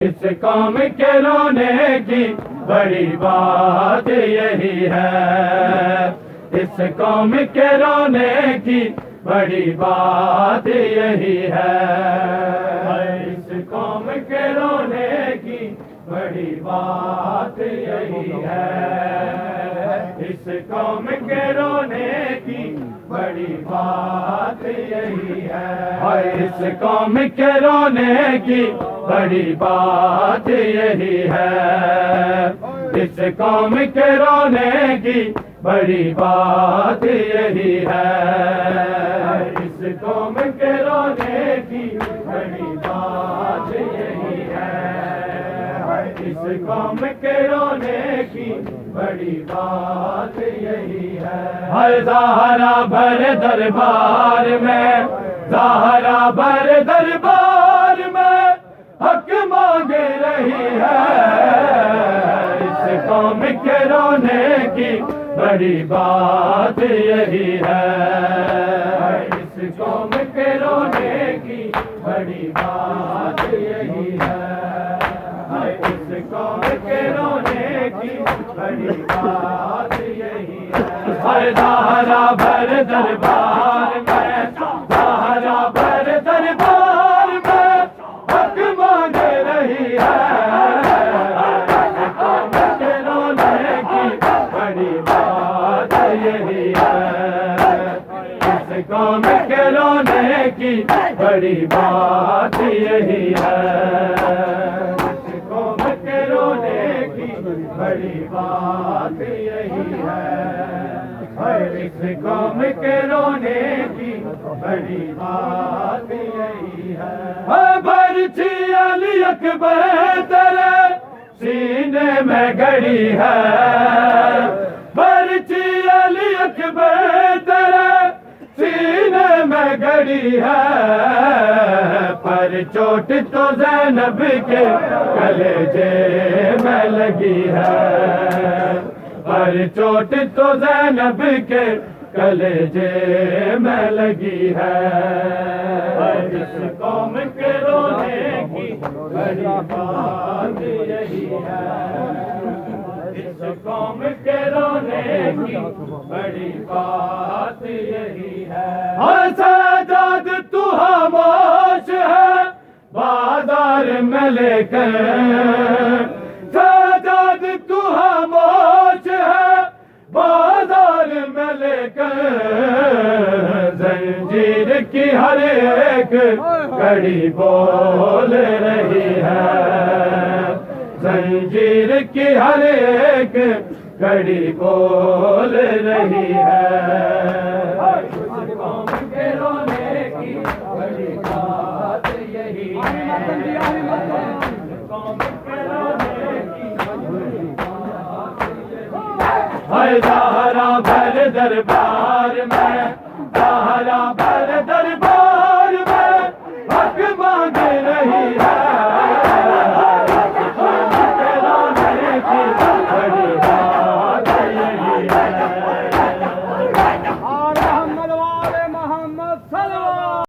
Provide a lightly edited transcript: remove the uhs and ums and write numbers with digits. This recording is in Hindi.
इस कौम के रोने की बड़ी बात यही है। इस कौम के रोने की बड़ी बात यही है। इस कौम के रोने की बड़ी बात यही है। इस कौम के रोने की बड़ी बात यही है। इस कौम के रोने की बड़ी बात यही है। इस कौम के रोने की बड़ी बात यही है। इस कौम के रोने की बड़ी बात यही है। इस कौम के रोने की बड़ी बात यही है। हर ज़हरा भर दरबार में, ज़हरा भर दरबार में हक मांग रही है। इस कौम के रोने की बड़ी बात यही है। इस कौम के रोने की बड़ी बात यही है। इस कौम के रोने की बड़ी बात यही है। ज़हरा भर दरबार में, ज़हरा भर दरबार में हक मांग रही है। कौम के रोने की बड़ी बात यही है। इस कौम के रोने की बड़ी बात यही है। इस कौम के रोने की बड़ी बात यही है। इस कौम के रोने की बड़ी बात यही है। बरछी अली अकबर तेरे सीने में गड़ी है। बरछी अली अकबर तेरे सीने में गड़ी है। पर चोट तो ज़ैनब के कलेजे में लगी है। पर चोट तो ज़ैनब के कलेजे में लगी है। इस कौम के रोने की बड़ी बात यही है। इस कौम के रोने की बड़ी बात यही है। सजाद तू खामोश है बाजार में लेकर, सजाद तू खामोश है बाजार में लेकर। जंजीर की हर एक कड़ी बोल रही है। जंजीर की हर एक कड़ी बोल रही है। इस कौम के रोने की बड़ी बात यही है। कौम के रोने की बड़ी बात यही है। ज़हरा भर दरबार में, ज़हरा भर दरबार